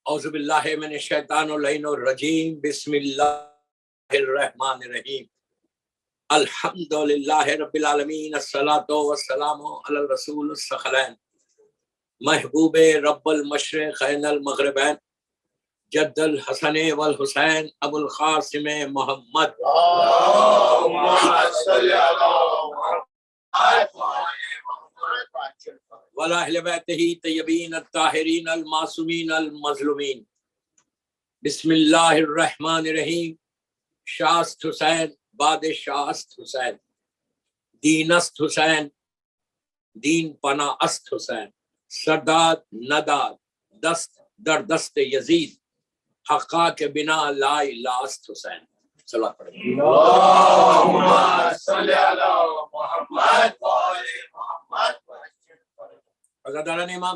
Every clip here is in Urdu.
اعوذ باللہ من الشیطان اللعین الرجیم بسم اللہ الرحمن الرحیم الحمد للہ رب العالمین الصلاۃ والسلام علی الرسول الثقلین محبوب رب المشرقین المغربین جد الحسن والحسین ابو القاسم محمد وعلی اہل بیتہ طیبین الطاہرین المعصومین المظلومین بسم اللہ الرحمن الرحیم شاست حسین باد شاست حسین دینست حسین دین پناہ است حسین سرداد نداد دست در دست یزید حقا کے بنا لا لاست حسین صلوات پڑھیں اللہم صلی علی محمد و آل محمد۔ عزاداران امام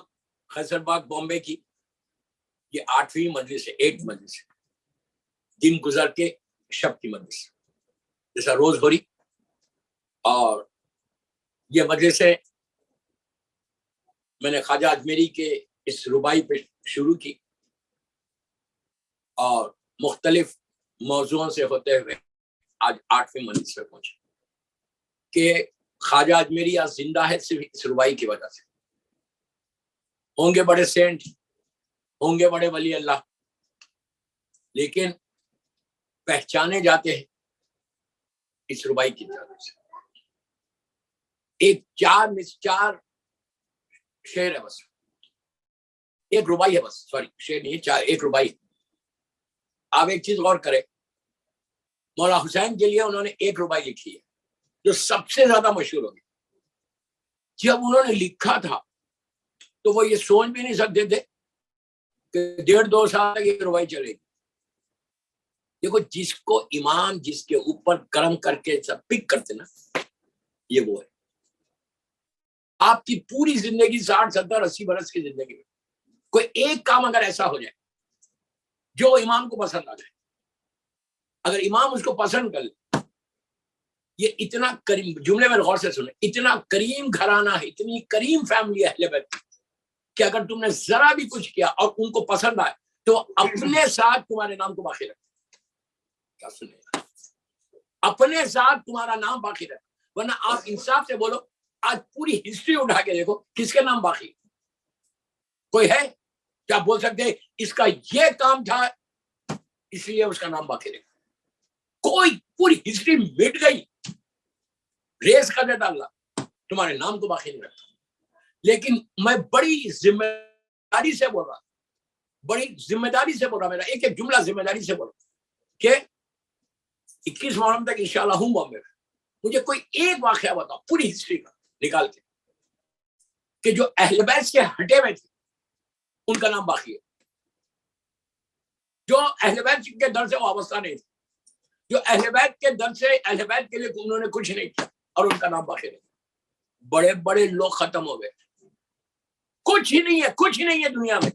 خیسر باغ بامبے کی یہ 8ویں مجلس ہے، 8 مجلس ہے، دن گزر کے شب کی مجلس جیسا روز ہو رہی، اور یہ مجلس ہے میں نے خواجہ اجمیری کے اس ربائی پہ شروع کی اور مختلف موضوعوں سے ہوتے ہوئے آج 8ویں مجلس پہ پہنچے کہ خواجہ اجمیری آج زندہ ہے صرف اس ربائی کی وجہ سے۔ ہوں گے بڑے سینٹ، ہوں گے بڑے ولی اللہ، لیکن پہچانے جاتے ہیں اس ربائی کی طرف سے۔ ایک چار شعر ہے، بس ایک ربائی ہے، بس سوری شعر نہیں ہے، ایک ربائی ہے۔ آپ ایک چیز غور کریں، مولا حسین کے لیے انہوں نے ایک ربائی لکھی ہے جو سب سے زیادہ مشہور ہوگی۔ جب انہوں نے لکھا تھا تو وہ یہ سوچ بھی نہیں سکتے تھے کہ 1.5-2 سال تک یہ ربائی چلے گی۔ دیکھو، جس کو ایمان جس کے اوپر کرم کر کے سب پک کرتے نا، یہ وہ ہے۔ آپ کی پوری زندگی 60 70 80 برس کی زندگی میں کوئی ایک کام اگر ایسا ہو جائے جو امام کو پسند آ جائے، اگر امام اس کو پسند کر لے، یہ اتنا کریم، جملے میں غور سے سنیں، اتنا کریم گھرانہ ہے، اتنی کریم فیملی ہے اہل بیت کہ اگر تم نے ذرا بھی کچھ کیا اور ان کو پسند آئے تو اپنے ساتھ تمہارے نام کو باقی رکھتے۔ کیا سنے؟ اپنے ساتھ تمہارا نام باقی رکھتے، ورنہ آپ انصاف سے بولو، آج پوری ہسٹری اٹھا کے دیکھو کس کے نام باقی؟ کوئی ہے کیا بول سکتے ہیں اس کا یہ کام تھا اس لیے اس کا نام باقی رکھا؟ کوئی، پوری ہسٹری مٹ گئی، ریس کر دیتا اللہ، تمہارے نام کو باقی نہیں رکھتا۔ لیکن میں بڑی ذمہ داری سے بول رہا، بڑی ذمہ داری سے بول رہا، میرا ایک ایک جملہ ذمہ داری سے بول رہا کہ 21 محرم تک انشاءاللہ ہوں بامبے میں۔ مجھے کوئی ایک واقعہ بتاؤ پوری ہسٹری کا نکال کے کہ جو اہل بیت سے ہٹے ہوئے تھے ان کا نام باقی ہے، جو اہل بیت کے در سے وابستہ نہیں تھے، جو اہل بیت کے در سے اہل بیت کے لیے انہوں نے کچھ نہیں کیا اور ان کا نام باقی نہیں۔ بڑے بڑے لوگ ختم ہو گئے، کچھ ہی نہیں ہے، کچھ ہی نہیں ہے دنیا میں۔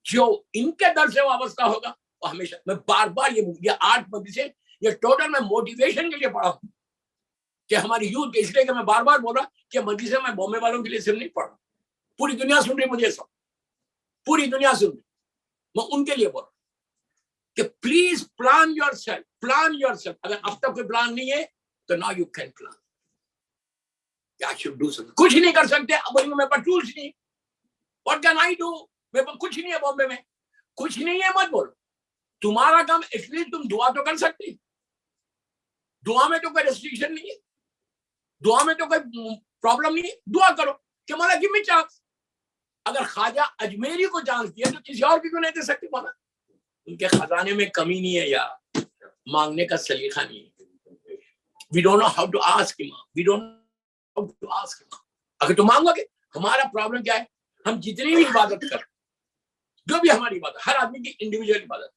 جو ان کے در سے وابستہ ہوگا وہ ہمیشہ، میں بار بار یہ 8 مجلسیں یہ ٹوٹل میں موٹیویشن کے لیے پڑھا ہوں کہ ہماری یوتھ، اس لیے کہ میں بار بار بول رہا کہ مجلسیں میں بامبے والوں کے لیے صرف نہیں پڑھ رہا، پوری دنیا سن رہی مجھے، سب پوری دنیا سن رہی، میں ان کے لیے بول رہا کہ please plan your self, plan your self. اگر اب تک کوئی پلان نہیں ہے تو now you can plan. کیا should do something. کچھ نہیں کر سکتے، اب میں پاس ٹولس نہیں، what can I do؟ میرے پاس کچھ نہیں ہے، بامبے میں کچھ نہیں ہے، مت بولو۔ تمہارا کام ایٹ لیسٹ تم دعا تو کر سکتے، دعا میں تو کوئی ریسٹرکشن نہیں ہے، دعا میں تو کوئی پرابلم نہیں ہے، دعا کرو کہ مولا give me chance۔ اگر خواجہ اجمیری کو چانس دیا تو کسی اور بھی کو نہیں دے سکتے مولا؟ ان کے خزانے میں کمی نہیں ہے یا مانگنے کا سلیقہ نہیں ہے۔ We don't know how to ask him. We don't know how to ask him. اگر تم مانگو گے، ہمارا پرابلم کیا ہے، ہم جتنی بھی عبادت کریں، جو بھی ہماری عبادت، ہر آدمی کی انڈیویجول عبادت،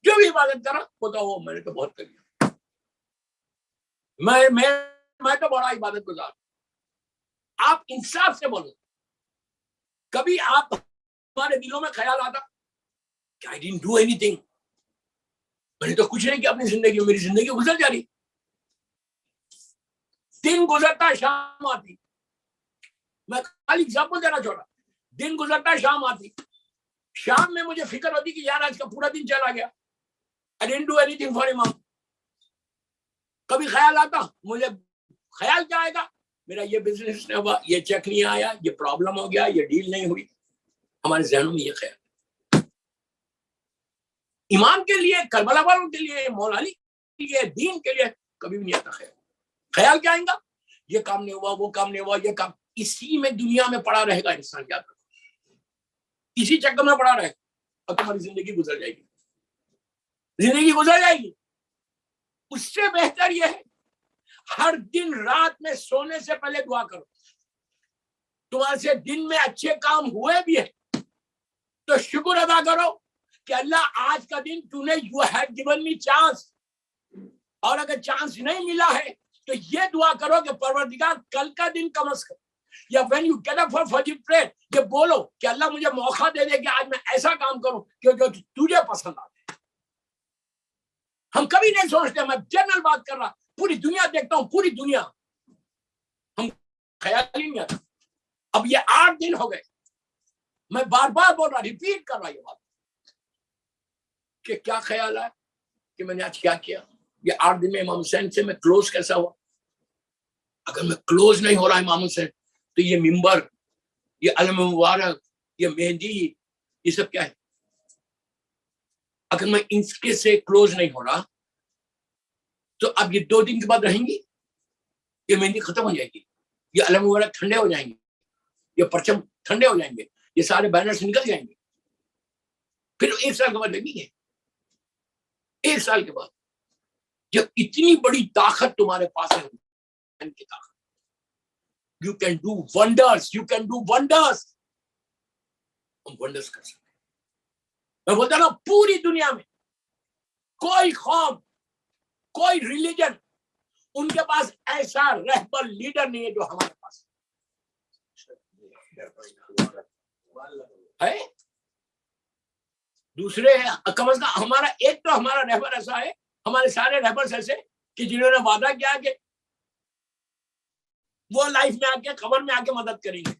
جو بھی عبادت کرا وہ تو وہ میں نے تو بہت کری، میں تو بڑا عبادت گزار۔ آپ انصاف سے بولو، کبھی آپ ہمارے دلوں میں خیال آتا کہ I didn't do anything، میں نے تو کچھ نہیں کیا اپنی زندگی میں، میری زندگی گزر جا رہی، دن گزرتا شام آتی، میں خالی ایگزامپل دینا چھوڑا، دن گزرتا شام آتی، شام میں مجھے فکر ہوتی کہ یار آج کا پورا دن چلا گیا. I didn't do anything for امام. کبھی خیال آتا, مجھے خیال کیا آئے گا, میرا یہ بزنس نہیں ہوا, یہ چیک نہیں آیا, یہ پرابلم ہو گیا, یہ ڈیل نہیں ہوئی. ہمارے ذہنوں میں یہ خیال. امام کے لیے, کربلا والوں کے لیے, مولا علی کے لیے, دین کے لیے کبھی بھی نہیں آتا خیال. خیال کیا آئیں گا, یہ کام نہیں ہوا, وہ کام نہیں ہوا, یہ کام. اسی میں دنیا میں پڑا رہے گا انسان, یاد رکھو, اسی چکر میں پڑا رہے گا اور تمہاری زندگی گزر جائے گی. زندگی گزر جائے گی. اس سے بہتر یہ ہے ہر دن رات میں سونے سے پہلے دعا کرو. تمہارے سے دن میں اچھے کام ہوئے بھی ہیں تو شکر ادا کرو کہ اللہ آج کا دن تو نے you had given me chance. اور اگر چانس نہیں ملا ہے تو یہ دعا کرو کہ پروردگار کل کا دن کم از کم, یا when you get up for Fajr prayer, یہ بولو کہ اللہ مجھے موقع دے دے کہ آج میں ایسا کام کروں کہ جو تجھے پسند آئے. ہم کبھی نہیں سوچتے, میں جنرل بات کر رہا, پوری دنیا دیکھتا ہوں, پوری دنیا, ہم خیال ہی نہیں آتا. اب یہ 8 دن ہو گئے, میں بار بار بول رہا, ریپیٹ کر رہا یہ بات, کہ کیا خیال ہے کہ میں نے آج کیا کیا. یہ 8 دن میں امام حسین سے میں کلوز کیسا ہوا. اگر میں کلوز نہیں ہو رہا امام حسین تو یہ ممبر, یہ علم مبارک, یہ مہندی, یہ سب کیا ہے. اگر میں ان کے سے کلوز نہیں ہو رہا تو اب یہ 2 دن کے بعد رہیں گی, یہ مہندی ختم ہو جائے گی, یہ علم مبارک ٹھنڈے ہو جائیں گے, یہ پرچم ٹھنڈے ہو جائیں گے, یہ سارے بینرز نکل جائیں گے. پھر 1 سال کے بعد لگیں گے. 1 سال کے بعد جب اتنی بڑی طاقت تمہارے پاس ہے, کی طاقت, you can do wonders, you can do wonders. ہم ونڈرز کر سکتے ہیں. میں بولتا نا, پوری دنیا میں کوئی قوم, کوئی ریلیجن, ان کے پاس ایسا رہبر لیڈر نہیں ہے جو ہمارے پاس ہے. دوسرے کم از کم ہمارا ایک تو ہمارا رہبر ایسا ہے, ہمارے سارے رہبر ایسے کہ جنہوں نے وعدہ کیا کہ وہ لائف میں آ کے قبر میں آ کے مدد کریں گے.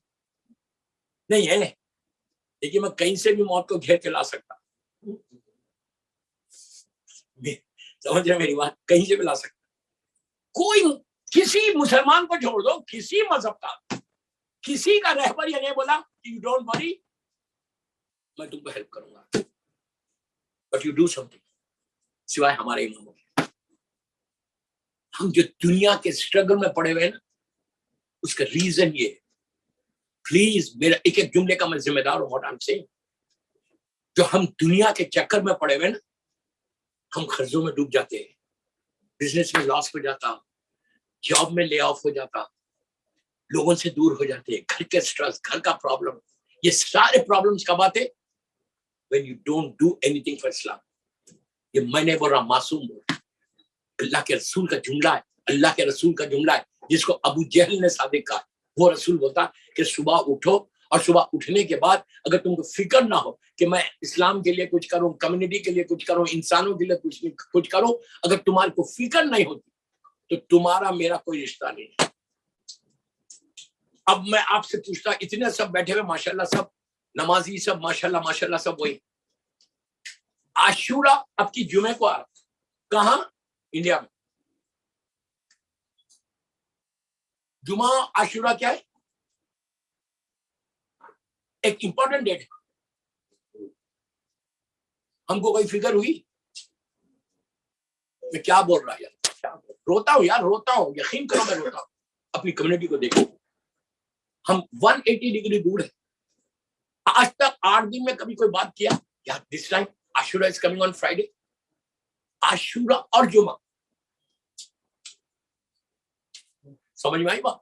نہیں ہے, لیکن میں کہیں سے بھی موت کو گھیر کے لا سکتا, سمجھ رہے میری بات, کہیں سے بھی لا سکتا. کوئی کسی مسلمان کو چھوڑ دو, کسی مذہب کا, کسی کا رہبر یہ نہیں بولا کہ یو ڈونٹ وری, میں تم کو ہیلپ کروں گا, but you do something, سوائے ہمارے اماموں کے. ہم جو دنیا کے اسٹرگل میں پڑے ہوئے ہیں نا, اس کا ریزن یہ ہے. پلیز میرا ایک ایک جملے کا میں ذمہ دار ہوں. what I'm saying, جو ہم دنیا کے چکر میں پڑے ہوئے نا, ہم قرضوں میں ڈوب جاتے ہیں, بزنس میں لاس ہو جاتا, جاب میں لے آف ہو جاتا, لوگوں سے دور ہو جاتے, گھر کے سٹریس, گھر کا پرابلم, یہ سارے پرابلمز کب آتے, when you don't do anything for Islam. یہ میں نے بول رہا, معصوم بول رہا, اللہ کے رسول کا جملہ ہے, اللہ کے رسول کا جملہ ہے, جس کو ابو جہل نے صادق کہا. وہ رسول بولتا کہ صبح اٹھو, اور صبح اٹھنے کے بعد اگر تم کو فکر نہ ہو کہ میں اسلام کے لیے کچھ کروں, کمیونٹی کے لیے کچھ کروں, انسانوں کے لیے کچھ کروں, اگر تمہارے کو فکر نہیں ہوتی تو تمہارا میرا کوئی رشتہ نہیں ہے. اب میں آپ سے پوچھتا, اتنے سب بیٹھے ہوئے ماشاءاللہ, سب نمازی, سب ماشاءاللہ ماشاءاللہ, سب وہی. عاشورہ اب کی جمعے کو آ رہا, کہاں, انڈیا میں. جمعہ عاشورہ کیا ہے, ایک امپورٹنٹ ڈیٹ ہے. ہم کو کوئی فکر ہوئی, میں کیا بول رہا یار, روتا ہوں یار, روتا ہوں, یقین کرو میں روتا ہوں. اپنی کمیونٹی کو دیکھو, ہم 180 ڈگری دور ہیں. آج تک 8 دن میں کبھی کوئی بات کیا یار, this time Ashura is coming on Friday. Ashura اور جمعہ, سمجھ میں آئی بات,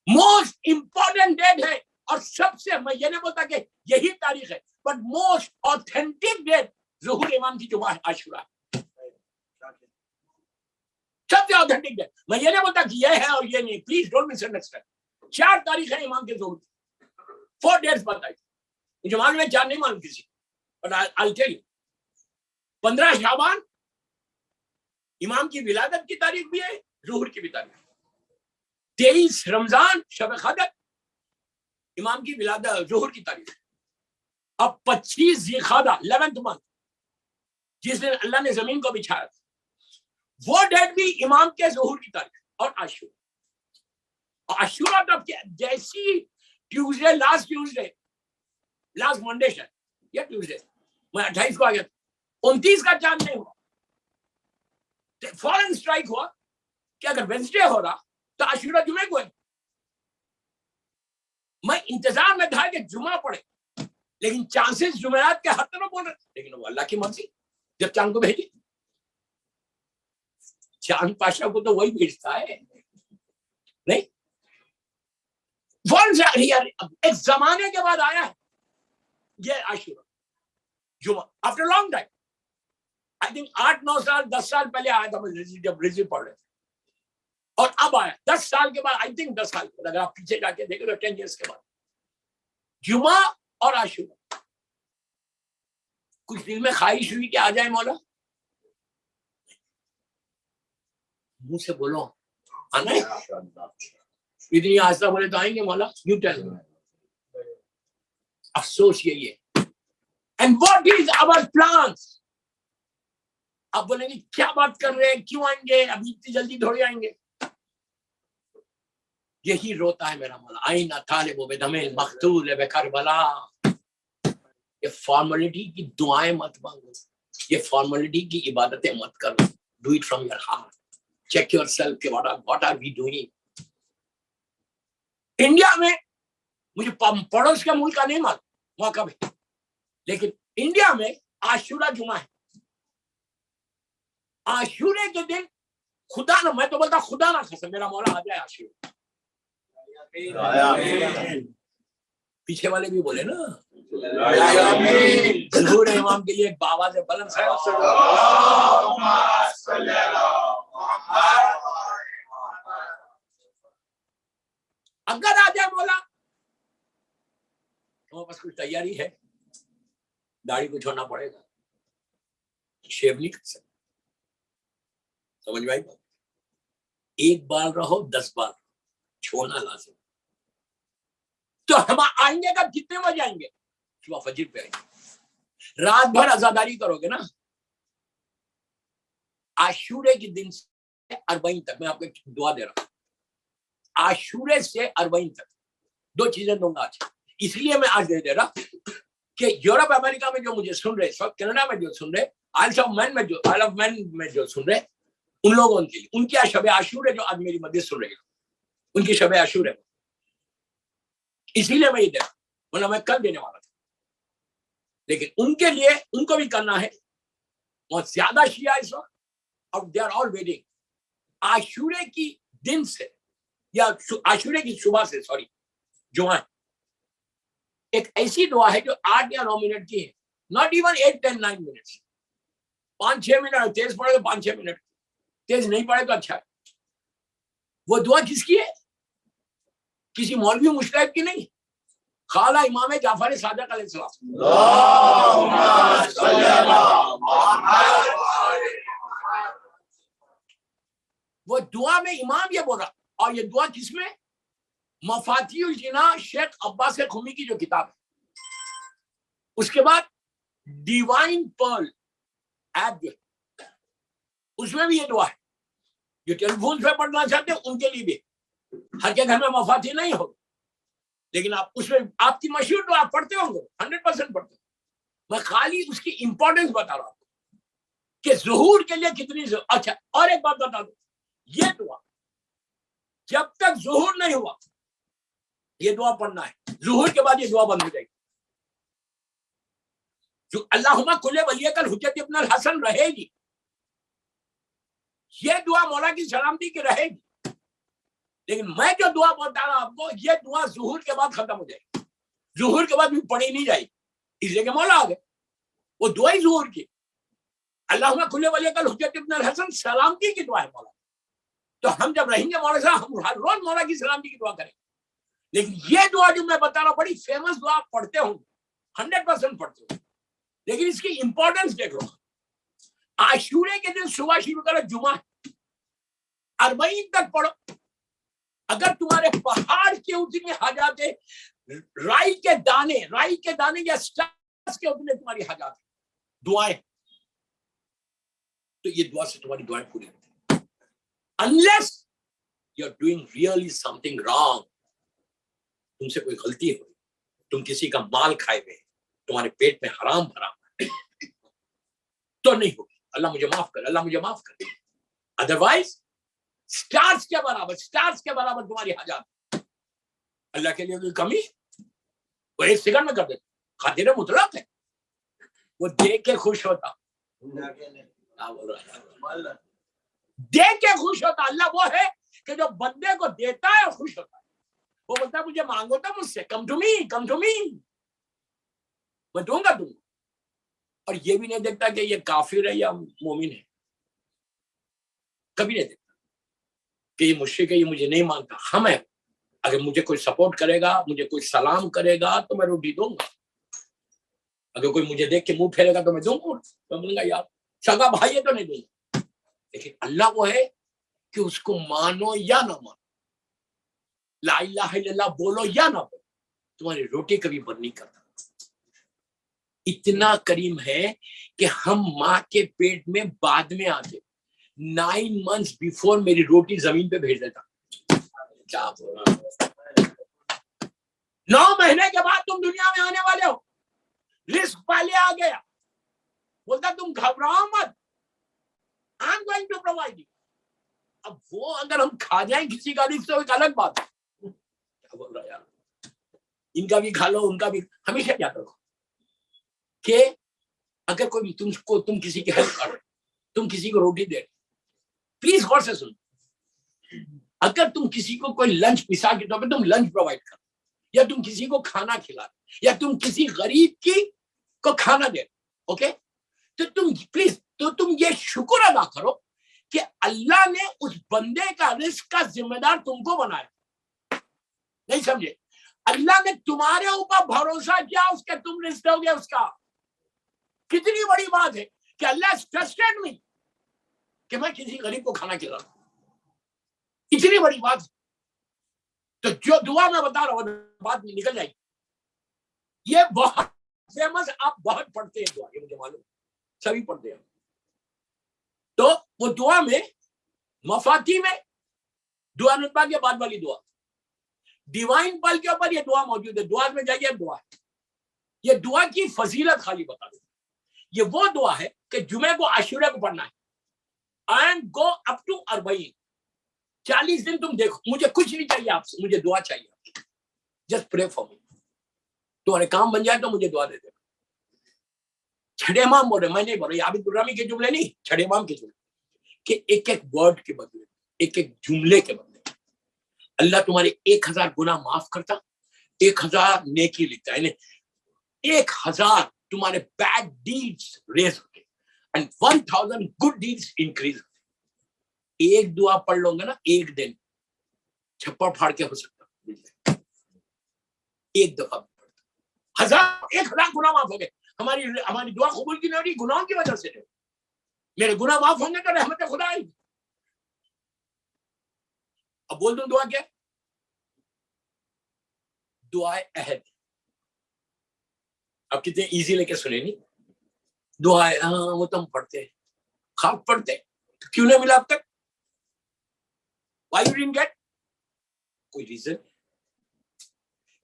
موسٹ امپورٹنٹ ڈیٹ ہے. اور سب سے, میں یہ نہیں بولتا کہ یہی تاریخ ہے, بٹ موسٹ آتھینٹک ڈیٹ ظہور امام کی جمعہ ہے, عاشورہ. سب سے آتھینٹک ڈیٹ. میں یہ نہیں بولتا کہ یہ ہے اور یہ نہیں, پلیز ڈونٹ مس انڈرسٹینڈ. 4 تاریخ ہے امام کے ظہور, 4 ڈیٹس بتائی. مجھے معلوم ہے 4 نہیں معلوم کسی, بٹ I'll tell you. 15 شعبان امام کی ولادت کی تاریخ بھی ہے, ظہور کی بھی تاریخ. 23 رمضان شب قدر امام کی ولادت ظہور کی تاریخ. اب 25 ذیقعدہ 11th month جس دن اللہ نے زمین کو بچھایا وہ ڈیٹ بھی امام کے ظہور کی تاریخ اور عاشورہ تب جیسی ٹیوزڈے لاسٹ منڈے یا ٹیوزڈے میں 28 کو آ گیا 29 کا چاند نہیں ہوا فوراً اسٹرائک ہوا کہ اگر وینسڈے ہو رہا تو عاشورہ جمعے کو ہے. میں انتظار میں تھا کہ جمعہ پڑے لیکن چانسز جمعرات کے حد میں بول رہے لیکن وہ اللہ کی مرضی جب چاند کو بھیجی چاند پاشا کو تو وہی بھیجتا ہے نہیں ایک زمانے کے بعد آیا ہے یہ عاشورہ جمعہ after long time I think 8-9 سال 10 سال پہلے آیا تھا جب رزق پڑھ رہے تھے اور اب آیا 10 سال کے بعد آئی تھنک 10 سال کے بعد اگر آپ پیچھے جا کے دیکھیں تو 10 ایئرس کے بعد جمعہ اور عاشورہ. کچھ دل میں خواہش ہوئی کہ آ جائے مولا منہ سے بولو آنا ہے اتنی آستہ بولے تو آئیں گے مولا یو ٹیل افسوس یہی ہے. And what is our plans آپ بولیں گے کیا بات کر رہے ہیں کیوں آئیں گے ابھی اتنی جلدی تھوڑی آئیں گے یہی روتا ہے میرا مولا آئینہ طالب و بدم مقتول بکربلا. یہ فارملٹی کی دعائیں مت مانگو یہ فارملٹی کی عبادتیں مت کرو ڈو اٹ فرام یور ہارٹ چیک یور سیلف کہ what are we doing. India میں مجھے پڑوس کے ملک کا نہیں معلوم موقع بھی لیکن انڈیا میں عاشورہ جمعہ ہے. عاشورے کے دن خدا نہ میں تو بولتا خدا نہ قسم میرا مولا آ جائے عاشورہ. پیچھے والے بھی بولے نا ظہور امام کے لیے ایک آواز بلند سے اگر آ جائے مولا تو بس کچھ تیاری ہے داڑھی کو چھوڑنا پڑے گا شیو نہیں کر سکتے سمجھ میں آئی بات. ایک بار رہو 10 بار چھوڑنا لازم. تو ہم آئیں گے کب کتنے بجے آئیں گے صبح فجر پہ آئیں گے رات بھر عزاداری کرو گے نا. عاشورے کے دن سے 40 تک میں آپ کو دعا دے رہا ہوں عاشورے سے 40 تک 2 چیزیں دوں گا آج اس لیے میں آج دے رہا کہ یورپ امریکہ میں جو مجھے سن رہے اس وقت کینیڈا میں جو سن رہے آئل آف مین میں جو سن رہے ان لوگوں کے لیے ان کی شب عاشورے جو آج میری مدد سن رہے ان کی شب عاشورے اسی لیے میں یہ دے رہا ورنہ میں کل دینے والا تھا لیکن ان کے لیے ان کو بھی کرنا ہے بہت زیادہ شیعہ اس وقت اور دے آر آل ویٹنگ عاشورے کی دن سے یا عاشورے کی صبح سے جمعہ ایک ایسی دعا ہے جو 8 یا 9 منٹ کی ہے ناٹ ایون 8, 10, 9 منٹس 5-6 منٹ تیز پڑھے تو 5-6 منٹ تیز نہیں پڑھے تو اچھا ہے. وہ دعا کس کی ہے کسی مولوی مشتاق کی نہیں خالہ امام جعفر صادق علیہ السلام. وہ دعا میں امام یہ بول رہا اور یہ دعا کس میں مفاتیح الجنا شیخ عباس خمی کی جو کتاب ہے اس کے بعد ڈیوائن پرل ایپ اس میں بھی یہ دعا ہے جو ٹیلی فون پہ پڑھنا چاہتے ہیں ان کے لیے بھی ہر کے گھر میں مفاتیح نہیں ہوگی لیکن آپ اس میں آپ کی مشہور تو آپ پڑھتے ہوں گے 100% پڑھتے. میں خالی اس کی امپورٹنس بتا رہا ہوں کہ ظہور کے لیے کتنی اچھا. اور ایک بات بتا دوں یہ دعا جب تک ظہور نہیں ہوا یہ دعا پڑھنا ہے ظہور کے بعد یہ دعا بند ہو جائے گی. جو اللہم کل ولیک الحجت ابن الحسن رہے گی یہ دعا مولا کی سلامتی کی رہے گی لیکن میں جو دعا بتا رہا ہوں آپ کو یہ دعا ظہور کے بعد ختم ہو جائے گی ظہور کے بعد بھی پڑھی نہیں جائے گی اس لیے کہ مولا آ گئے وہ دعا ہی ظہور کی اللہم کل ولیک الحجت ابن الحسن سلامتی کی دعا ہے مولا. تو ہم جب رہیں گے مولا صاحب ہم ہر روز مولا کی سلامتی کی دعا کریں گے لیکن یہ دعا جو میں بتا رہا ہوں بڑی فیمس دعا پڑھتے ہوں 100% پڑھتے ہوں لیکن اس کی امپورٹنس دیکھ لو. عاشورے کے دن صبح شروع کرو جمعہ 40 تک پڑھو. اگر تمہارے پہاڑ کے اتنی حاجات رائی کے دانے یا کے اتنے تمہاری حاجات دعائیں, تو یہ دعا سے تمہاری دعائیں پوری ہوتی ہیں. unless you are doing really something wrong, تم سے کوئی غلطی ہو, تم کسی کا مال کھائے ہوئے, تمہارے پیٹ میں حرام بھرا تو نہیں ہوگی. اللہ مجھے معاف کر, اللہ مجھے معاف کر. ادروائز سٹارز کے برابر تمہاری حاجات. اللہ کے لیے کوئی کمی وہ ایک سیکنڈ میں کر دیتا, خاطر مطلق ہے, وہ دیکھ کے خوش ہوتا, دیکھ کے خوش ہوتا. اللہ وہ ہے کہ جو بندے کو دیتا ہے اور خوش ہوتا ہے. وہ بولتا ہے مجھے مانگو تو مجھ سے, کم ٹو می, میں دوں گا تم کو. اور یہ بھی نہیں دیکھتا کہ یہ کافر ہے یا مومن ہے, کبھی نہیں دیکھتا کہ یہ مشرک ہے, یہ مجھے نہیں مانتا. ہم ہے, اگر مجھے کوئی سپورٹ کرے گا, مجھے کوئی سلام کرے گا تو میں روٹی دوں گا. اگر کوئی مجھے دیکھ کے منہ پھیرے گا تو میں دوں گا, میں بولوں گا یار سگا بھائی ہے تو نہیں دوں گا. لیکن اللہ وہ ہے کہ اس کو مانو یا نہ مانو, لا الہ الا اللہ بولو یا نہ بولو, تمہاری روٹی کبھی بند نہیں کرتا. اتنا کریم ہے کہ ہم ماں کے پیٹ میں بعد میں آتے, 9 months بیفور میری روٹی زمین پہ بھیج دیتا. کیا بول رہا ہوں, 9 مہینے کے بعد تم دنیا میں آنے والے ہو, رزق پہلے آ گیا, بولتا تم گھبراؤ مت, I'm going to provide you. اب وہ اگر ہم کھا جائیں کسی کا رزق تو ایک الگ بات ہے. کیا بول رہا یار, ان کا بھی کھا لو, ان کا بھی. ہمیشہ یاد رکھو کہ اگر کوئی تم کسی کی ہیلپ کر رہے, تم کسی کو روٹی دے رہے, پلیز غور سے سن. اگر تم کسی کو کوئی لنچ مثال کے طور پہ تم لنچ پرووائڈ کر, یا تم کسی کو کھانا کھلا, یا تم کسی غریب کو کھانا دے, اوکے, تو تم پلیز تم یہ شکر ادا کرو کہ اللہ نے اس بندے کا رزق کا ذمہ دار تم کو بنایا. نہیں سمجھے, اللہ نے تمہارے اوپر بھروسہ کیا اس کے تم رزق دو گے اس کا. کتنی بڑی بات ہے کہ اللہ ٹرسٹڈ می کہ میں کسی غریب کو کھانا کھلا رہا ہوں. اتنی بڑی بات. تو جو دعا میں بتا رہا ہوں بات نکل جائے گی. یہ بہت فیمس, آپ بہت پڑھتے ہیں دعا, یہ مجھے معلوم, سبھی پڑھتے ہیں. تو وہ دعا میں مفاتی میں دعا نتبا کے بعد والی دعا, ڈیوائن پل کے اوپر یہ دعا موجود ہے. دعا میں جائیے, دعا ہے. یہ دعا کی فضیلت خالی بتا دوں. یہ وہ دعا ہے کہ جمعے کو عاشورہ کو پڑھنا ہے اینڈ گو اپ ٹو 40 دن تم دیکھو. مجھے کچھ نہیں چاہیے آپ سے, مجھے دعا چاہیے. Just pray for me. تمہارے کام بن جائے تو مجھے دعا دے دے. چھڑے امام بول رہے, میں نہیں بول رہا, یہ عابد الرحمی کے جملے نہیں, چھڑے امام کے جملے, کہ ایک ایک ورڈ کے بدلے, ایک ایک جملے کے بدلے اللہ تمہارے 1000 گناہ معاف کرتا, 1000 نیکی لکھتا. یعنی 1000 تمہارے بیڈ ڈیڈز ریز ہوتے اینڈ 1000 گڈ ڈیڈز انکریز ہوتے. ایک دعا پڑھ لوں گا نا, ایک دن چھپڑ پھاڑ کے ہو سکتا, ایک دفعہ 1000 گناہ معاف ہو گئے. ہماری دعا قبول کی نہیں ہو رہی گناہوں کی وجہ سے. میرے گناہ معاف ہوں گے تو رحمت خدا آئے گی. اب بول دوں دعا کیا, دعا عہد. اب کتنے ایزی لے کے سنے نہیں. دعا وہ تو ہم پڑھتے ہیں, خواب پڑھتے ہیں, تو کیوں نہیں ملا اب تک؟ Why you didn't get? کوئی ریزن.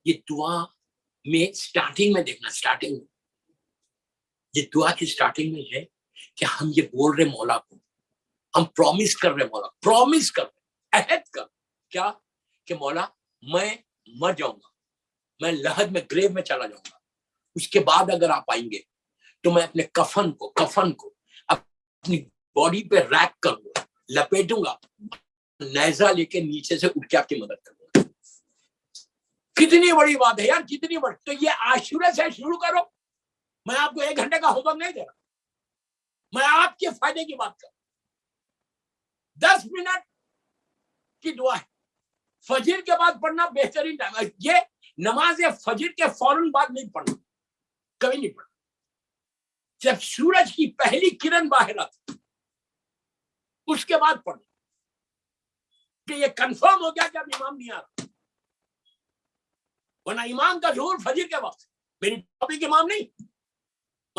یہ دعا میں سٹارٹنگ میں دیکھنا, سٹارٹنگ میں یہ دعا کی سٹارٹنگ میں ہے کہ ہم یہ بول رہے مولا کو, ہم پرومس کر رہے مولا, پرومس کر رہے, عہد کر, کیا کہ مولا میں مر جاؤں گا, میں لحد میں گریو میں چلا جاؤں گا, اس کے بعد اگر آپ آئیں گے تو میں اپنے کفن کو اپنی باڈی پہ ریپ کروں گا, لپیٹوں گا, نیزہ لے کے نیچے سے اٹھ کے آپ کی مدد کروں گا. کتنی بڑی بات ہے یار, کتنی بڑی. تو یہ عاشورہ سے شروع کرو. میں آپ کو 1 گھنٹے کا ہوم ورک نہیں دے رہا, میں آپ کے فائدے کی بات کر رہا ہوں. 10 منٹ کی دعا ہے, فجر کے بعد پڑھنا بہترین ٹائم ہے. یہ نماز فجر کے فوراً بعد نہیں پڑھنا, کبھی نہیں پڑھنا. جب سورج کی پہلی کرن باہر آتی اس کے بعد پڑھنا, کہ یہ کنفرم ہو گیا کہ اب امام نہیں آ رہا. ورنہ امام کا ظہور فجر کے وقت, میری ٹاپک امام نہیں,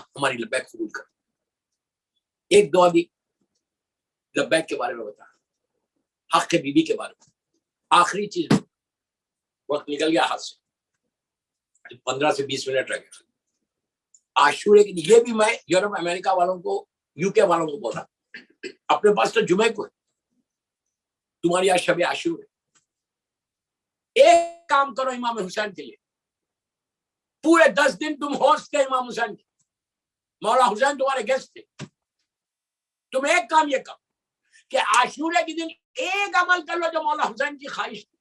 ہماری لبیک قبول کر. ایک دعا دی لبیک کے بارے میں بتا, حق کے بیوی کے بارے میں. آخری چیز, وقت نکل گیا ہاتھ سے, 15 سے 20 منٹ رہ گئے. عاشورے کی, یہ بھی میں یورپ امریکہ والوں کو, یو کے والوں کو بول رہا, اپنے پاس تو جمعے کو ہے, تمہاری آج شب عاشور ہے. ایک کام کرو امام حسین کے لیے, پورے 10 دن تم ہوسٹ تھے امام حسین کے, مولا حسین تمہارے گیسٹ تھے. تم ایک کام یہ کرو کہ عاشورے کے دن ایک عمل کر لو جو مولا حسین کی خواہش تھی.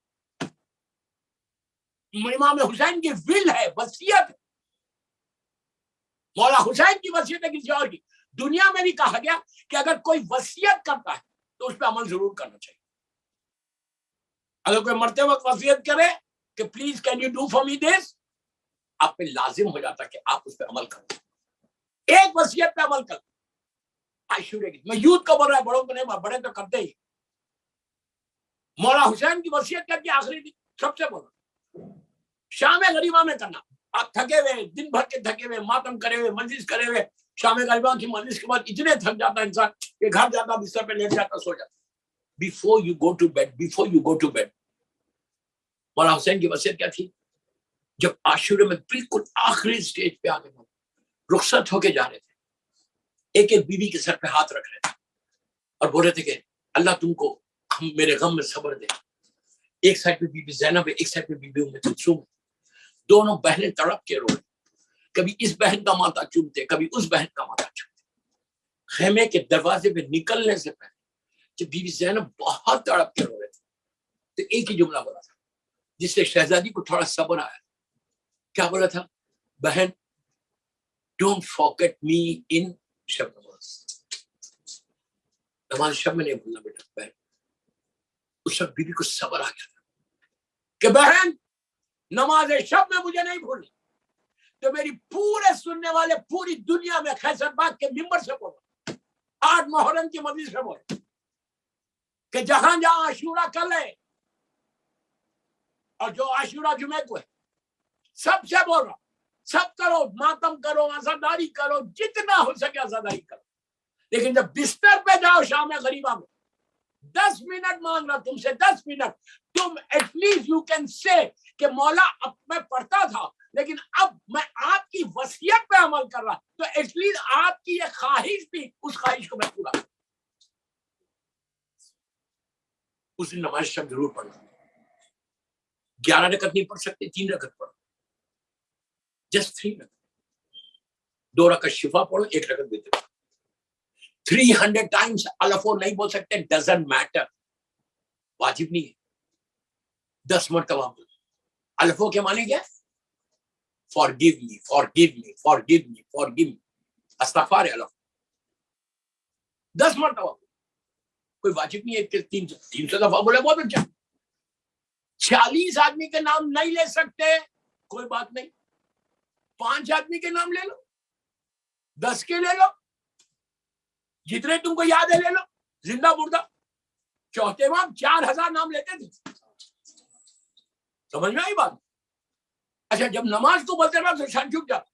امام حسین کی ول ہے, وصیت ہے, مولا حسین کی وصیت ہے, کسی اور کی. دنیا میں بھی کہا گیا کہ اگر کوئی وصیت کرتا ہے تو اس پہ عمل ضرور کرنا چاہیے. اگر کوئی مرتے وقت وصیت کرے کہ please can you do for me this, آپ پہ لازم ہو جاتا کہ آپ اس پہ عمل کریں. ایک وصیت پہ عمل کریں. عاشورے کی, میں یوتھ کو بول رہا ہے, بڑوں کو نہیں, بڑے تو کرتے ہی. مولا حسین کی وصیت کر کے آخری دن سب سے بول رہا, شام غریبہ میں کرنا. آپ تھکے ہوئے, دن بھر کے تھکے ہوئے, ماتم کرے ہوئے, مجلس کرے ہوئے, شام غریبہ کی مجلس کے بعد اتنے تھک جاتا انسان کہ گھر جاتا, بستر پہ لیٹ جاتا, سو جاتا. Before you go to bed, مولا حسین کی وصیت کیا تھی؟ جب عاشورے میں بالکل آخری سٹیج پہ آگے رخصت ہو کے جا رہے تھے, ایک ایک بیوی کے سر پہ ہاتھ رکھ رہے تھے اور بول رہے تھے کہ اللہ تم کو میرے غم میں صبر دے. ایک سائڈ پہ بی بی زینب ہے, ایک سائڈ پہ بی بی ام کلثوم ہے. دونوں بہنیں تڑپ کے رو رہے, کبھی اس بہن کا ماتھا چومتے, کبھی اس بہن کا ماتھا چومتے. خیمے کے دروازے پہ نکلنے سے پہلے جب بی بی زینب بہت تڑپ کے رو رہے تھے تو ایک ہی جملہ بولا تھا جس سے شہزادی کو تھوڑا صبر آیا. کیا بولا تھا؟ بہن ڈونٹ فارگیٹ می ان شب نماز. نماز شب میں نہیں بھولنا بیٹا. بہن اس وقت بیوی کو صبر آ گیا تھا کہ بہن نماز شب میں مجھے نہیں بھولنی. تو میری پورے سننے والے پوری دنیا میں خیسر باغ کے ممبر سے بولو, 8 محرم کی مجلس سے بولو کہ جہاں جہاں عاشورہ کر لے اور جو عاشورہ جمعے کو ہے, سب سے بول رہا, سب کرو, ماتم کرو, عزاداری کرو, جتنا ہو سکے عزاداری کرو. لیکن جب بستر پہ جاؤ شام غریبہ میں, 10 منٹ مانگ رہا تم سے, 10 منٹ تم at least you can say کہ مولا اب میں پڑھتا تھا لیکن اب میں آپ کی وصیت پہ عمل کر رہا, تو ایٹ لیسٹ آپ کی یہ خواہش بھی, اس خواہش کو میں پورا کروں. اس دن نماز شب ضرور پڑھنا. 11 رکعت نہیں پڑھ سکتے, 3 رکعت پڑھو, جسٹ 3 رکعت. 2 رکعت شفا پڑھو, 1 رکعت وتر. 300 ٹائمز الفو نہیں بول سکتے, ڈزنٹ میٹر, واجب نہیں ہے. 10 مرتبہ بولو. الفو کے معنی کیا؟ forgive me, forgive me, forgive me, forgive me. استغفار ہے الف. 10 مرتبہ, کوئی واجب نہیں ہے کہ 300 دفعہ بولے, بہت اچھا. 46 آدمی کے نام نہیں لے سکتے, کوئی بات نہیں, 5 آدمی کے نام لے لو, 10 کے لے لو, جتنے تم کو یاد ہے لے لو, زندہ مردہ. چوتھے امام 4000 نام لیتے تھے, سمجھ میں آئی بات؟ اچھا, جب نماز کو بولتے رہا تو شان جھک جاتا.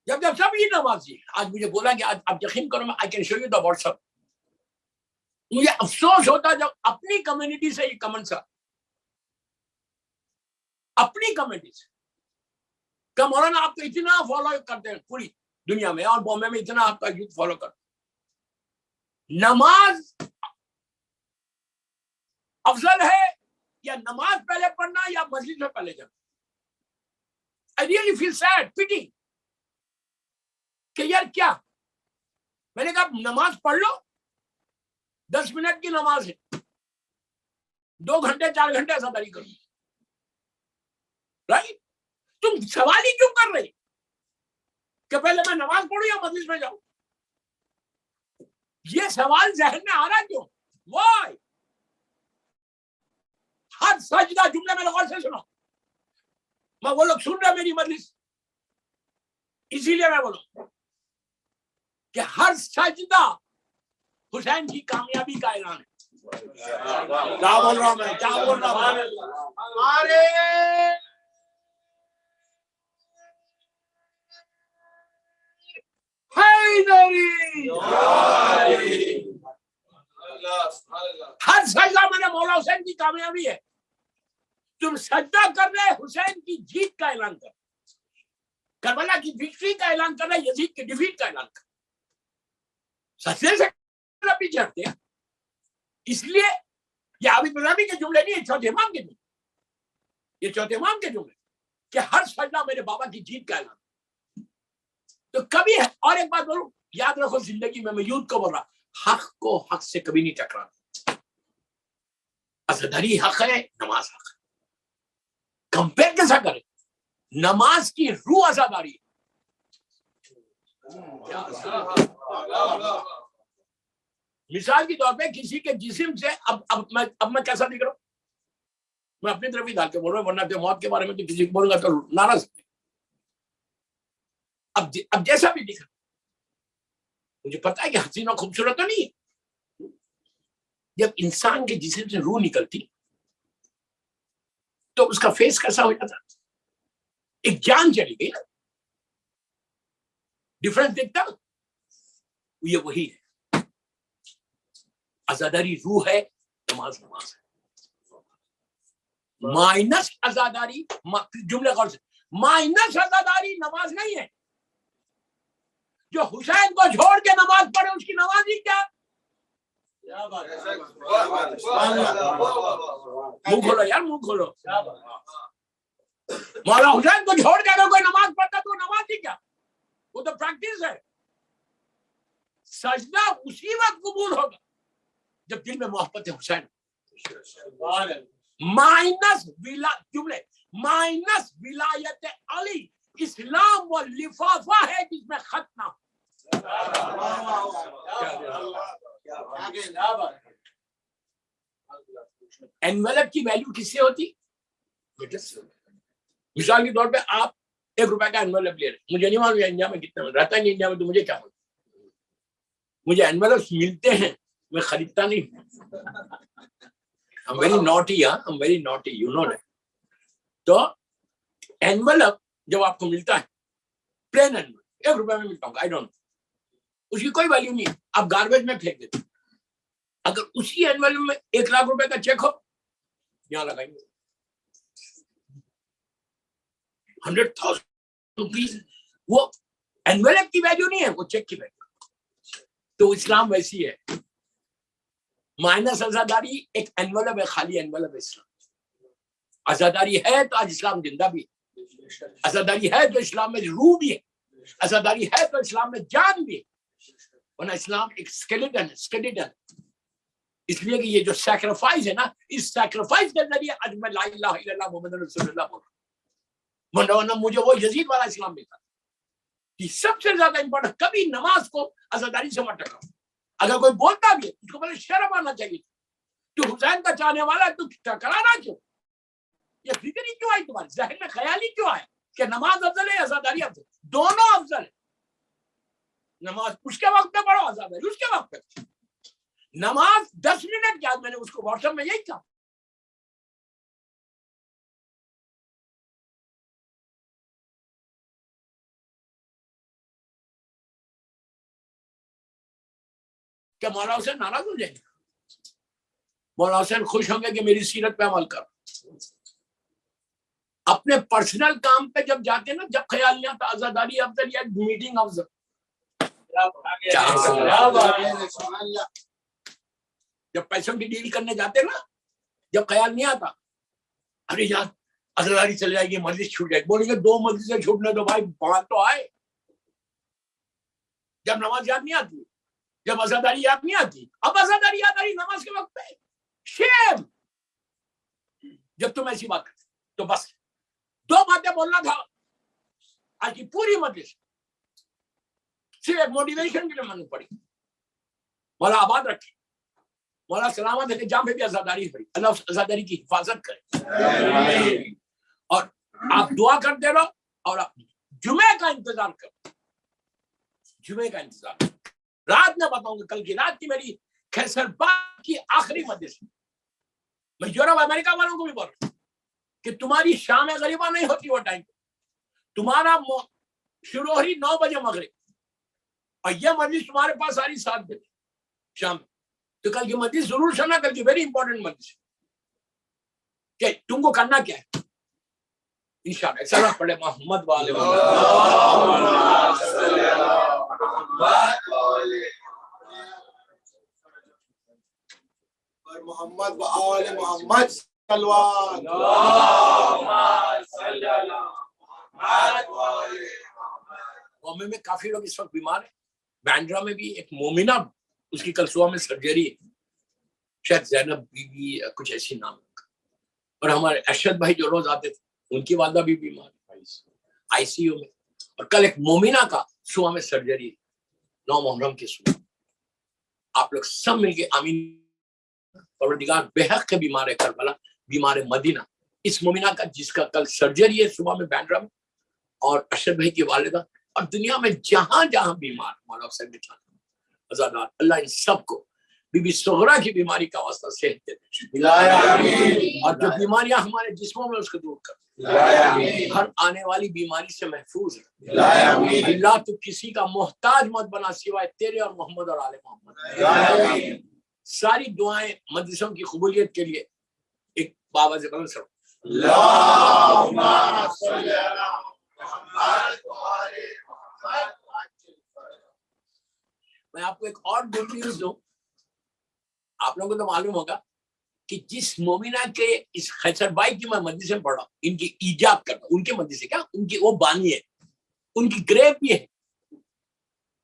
جب سب یہ نمازی, آج مجھے بولا کہ آج آپ یقین کرو, میں I can show you the WhatsApp. مجھے افسوس ہوتا جب اپنی کمیونٹی سے یہ کمنٹس آ, اپنی کمیونٹی سے کہ مولانا آپ کو اتنا فالو کرتے ہیں پوری دنیا میں, اور بامبے میں اتنا آپ کا یوتھ فالو کرتے. نماز افضل ہے یا نماز پہلے پڑھنا یا مسجد میں پہلے جانا؟ I really feel sad, pity کہ یار کیا. میں نے کہا نماز پڑھ لو, 10 منٹ کی نماز ہے, 2 گھنٹے 4 گھنٹے عزاداری کرو. رائٹ؟ تم سوال ہی کیوں کر رہے کہ پہلے میں نماز پڑھوں یا مسجد میں جاؤں؟ یہ سوال ذہن میں آ رہا کیوں؟ وائی؟ ہر سجدہ جملے میں غور سے سنو, میں وہ لوگ سن رہے میری مجلس, اسی لیے میں بولوں کہ ہر سجدہ حسین کی کامیابی کا اعلان ہے. کیا بول رہا ہوں میں, کیا بول رہا ہوں؟ ہر سجدہ میرے مولا حسین کی کامیابی ہے. تم سجدہ کر رہے حسین کی جیت کا اعلان کر، کربلا کی وکٹری کا اعلان کر رہے، یزید کی ڈیفیٹ کا اعلان کر. سجدے سے پیچھے ہٹتے ہیں. اس لیے یہ عابد نظامی کے جملے نہیں، یہ چوتھے امام کے جملے، یہ چوتھے امام کے جملے کہ ہر سجدہ میرے بابا کی جیت کا اعلان. تو کبھی ہے. اور ایک بات بولوں، یاد رکھو زندگی میں یوتھ کو بول رہا، حق کو حق سے کبھی نہیں ٹکرانا. عزاداری حق ہے، نماز حق ہے. کمپیئر کیسا کرے؟ نماز کی روح عزاداری ہے. مثال کے طور پہ کسی کے جسم سے اب میں کیسا دکھ رہا ہوں؟ میں اپنی طرف ہی ڈال کے بول رہا ہوں، ورنہ تو موت کے بارے میں تو کسی کو بولوں گا تو ناراض. اب جیسا بھی دکھ رہا، مجھے پتا ہے کہ حسین اور خوبصورت تو نہیں ہے. جب انسان کے جسم سے روح نکلتی تو اس کا فیس کیسا ہو جاتا؟ ایک جان چلی گئی نا، ڈفرنس دیکھتا. یہ وہی ہے، عزاداری روح ہے، نماز نماز ہے. مائنس عزاداری، جملے غور سے، مائنس عزاداری نماز نہیں ہے. جو حسین کو چھوڑ کے نماز پڑھے اس کی نماز ہی کیا؟ منہ کھولو یار، منہ کھولو. مولا حسین کو چھوڑ کے اگر کوئی نماز پڑھتا تو نماز ہی کیا؟ وہ تو پریکٹس ہے. سجدہ اسی وقت قبول ہوگا جب دل میں محبت ہے حسین. مائنس جملے مائنس ولایت علی اسلام وہ لفافہ ہے جس میں خط نہ ہو. انویلپ کی ویلیو کس سے ہوتی؟ مثال کے طور پہ آپ 1 روپے کا انویلپ لے رہے، مجھے نہیں معلوم انڈیا میں کتنا رہتا نہیں، انڈیا میں تو مجھے کیا معلوم. مجھے انویلپس ملتے ہیں، میں خریدتا نہیں. I'm very naughty, I'm very naughty, you know that. تو انویلپ جب آپ کو ملتا ہے پلین انویلپ 1 روپے میں ملتا ہوں، I don't know، اس کی کوئی ویلیو نہیں ہے، آپ گاربیج میں پھینک دیتے. اگر اسی انویلپ میں 1 لاکھ روپے کا چیک ہو، یہاں لگائیں گے 100,000 روپیز. وہ انویلپ کی ویلیو نہیں ہے، وہ چیک کی ویلیو. تو اسلام ویسی ہے. مائنس عزاداری ایک انویلپ ہے، خالی انویلپ ہے اسلام. عزاداری ہے تو آج اسلام زندہ بھی ہے. عزاداری ہے تو اسلام میں روح بھی ہے. عزاداری ہے تو اسلام میں جان بھی ہے. ورنہ اسلام ایک اسکیلیٹن ہے. اس لیے کہ یہ جو سیکریفائس ہے نا، اس سیکریفائس کے ذریعے آج میں لا الہ الا اللہ محمد رسول اللہ بول رہا ہوں. ورنہ مجھے وہ یزید والا اسلام ملتا. یہ سب سے زیادہ امپورٹنٹ. کبھی نماز کو عزاداری سے مت ٹکراؤ. اگر کوئی بولتا بھی ہے اس کو پہلے شرم آنا چاہیے. تو حسین کا چاہنے والا ہے، تو ٹکرانا کیوں؟ یہ فکر ہی کیوں آئی تمہارے ذہن میں؟ خیال ہی کیوں آیا کہ نماز افضل ہے، عزاداری افضل؟ دونوں افضل ہے. نماز اس کے وقت پہ پڑھو، عزاداری اس کے وقت پہ. نماز 10 منٹ کے بعد، میں نے اس کو واٹس ایپ میں یہی کہا، کہ مولا حسین ناراض ہو جائیں گے. مولا حسین خوش ہوں گے کہ میری سیرت پہ عمل کر. اپنے پرسنل کام پہ جب جاتے ہیں نا، جب خیال نہیں آتا عزاداری افضل یا میٹنگ افضل. جب پیسوں کی ڈیل کرنے جاتے نا، جب خیال نہیں آتا ارے یار عزاداری چل جائے گی، مجلس چھوٹ جائے گی، بولیں گے 2 مجلسیں چھوٹنے دو بھائی، 5 تو آئے. جب نماز یاد نہیں آتی، جب عزاداری یاد نہیں آتی. اب عزاداری یاد آئی نماز کے وقت پہ، شیم. جب تم ایسی بات کرتے تو بس 2 باتیں بولنا تھا. آج کی پوری مجلس صرف موٹیویشن کے لیے ماننی پڑی. مولا آباد رکھے، مولا سلامت ہے کہ جہاں پہ بھی عزاداری پڑی، اللہ اس عزاداری کی حفاظت کرے. اور آپ دعا کرتے رہو، اور آپ جمعے کا انتظار کرو. جمعے کا انتظار. رات میں بتاؤں گا، کل کی رات کی میری کیسر باغ کی آخری مجلس. میں یورپ امریکہ والوں کو بھی بول رہا ہوں کہ تمہاری شام غریبہ نہیں ہوتی وہ ٹائم. تمہارا شروع ہی 9 بجے مغرب، اور یہ مجلس تمہارے پاس آ رہی 7 بجے شام، تو کل کی مجلس ضرور سننا، کل کی ویری امپورٹنٹ مجلس ہے کہ تم کو کرنا کیا ہے انشاءاللہ. سلام پڑھے محمد والے محمد وآل محمد صلوات. قومی میں کافی لوگ اس وقت بیمار ہیں. بینڈرا میں بھی ایک مومنہ، اس کی کل صبح میں سرجری ہے، شاید زینب بی بی کچھ ایسی نام. اور ہمارے ارشد بھائی جو روز آتے تھے ان کی والدہ بھی بیمار آئی سی یو میں. اور کل ایک مومنہ کا صبح میں سرجری ہے 9 محرم کے صبح. آپ لوگ سب مل کے آمین. پروردگار بے حق کے بیمار ہے کربلا، بیمار مدینہ، اس مومنہ کا جس کا کل سرجری ہے صبح میں بینڈرا میں، اور ارشد بھائی کی والدہ، اور دنیا میں جہاں جہاں بیمار مولا حسین بچانا آزادات، اللہ ان سب کو بی بی صغرا کی بیماری کا واسطہ صحت دے دے، اور جو بیماریاں ہمارے جسموں میں اس کو دور کر، ہر آنے والی بیماری سے محفوظ ہے. اللہ تو کسی کا محتاج مت بنا سوائے تیرے اور محمد اور آل محمد. ساری دعائیں مجلسوں کی قبولیت کے لیے ایک بابا سے بلند سرو. میں آپ کو ایک اور گڈ نیوز دوں. آپ لوگوں کو تو معلوم ہوگا کہ جس مومنہ کے اس خیسر بھائی کی میں مجلس میں پڑھا، ان کی ایجاد کرتا، ان کے مجلس سے کیا، ان کی وہ بانی ہے، ان کی گریو بھی ہے،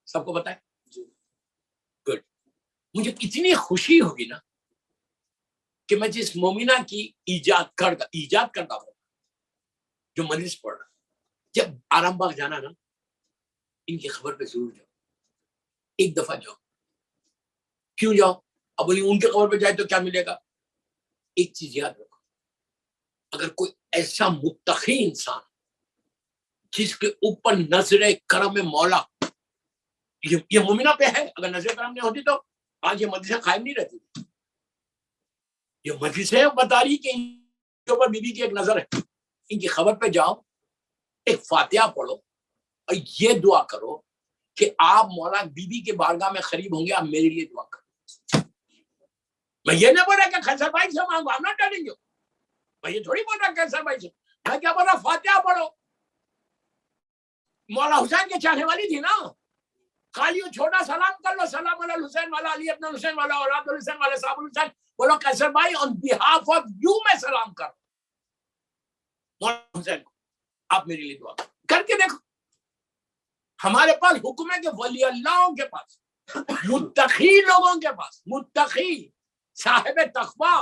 سب کو پتا ہے. گڈ. مجھے اتنی خوشی ہوگی نا کہ میں جس مومنہ کی ایجاد کرتا ہوں جو مجلس پڑھ رہا، جب آرام باغ جانا نا ان کی خبر پہ ضرور جاؤ، ایک دفعہ جاؤ. کیوں جاؤ؟ اب بولی ان کے خبر پہ جائے تو کیا ملے گا؟ ایک چیز یاد رکھو، اگر کوئی ایسا متقی انسان جس کے اوپر نظر کرم مولا، یہ مومنہ پہ ہے، اگر نظر کرم نہیں ہوتی تو آج یہ مجلسیں قائم نہیں رہتی. یہ مجلسیں بتا رہی کہ ان کے اوپر بی بی کی ایک نظر ہے. ان کی خبر پہ جاؤ، ایک فاتحہ پڑھو اور یہ دعا کرو کہ آپ مولا بی بی کے بارگاہ میں قریب ہوں گے، آپ میرے لیے دعا کرو. میں یہ نہیں بول رہا کہ خیسر بھائی سے مانگو، I'm not telling you. میں یہ تھوڑی بول رہا خیسر بھائی سے، میں کیا بول رہا فاتحہ پڑھو. مولا حسین کے چاہنے والی تھی نا، خالی چھوٹا سلام کر لو، سلام علی الحسین والا علی ابن الحسین والا اولاد الحسین والا صاحب الحسین، بولو خیسر بھائی on behalf of you میں سلام کرو مولا حسین کو، آپ میرے لیے دعا کر کے دیکھو. ہمارے پاس حکم ہے کہ ولی اللہ کے پاس، متقی لوگوں کے پاس، متقی صاحب تقوی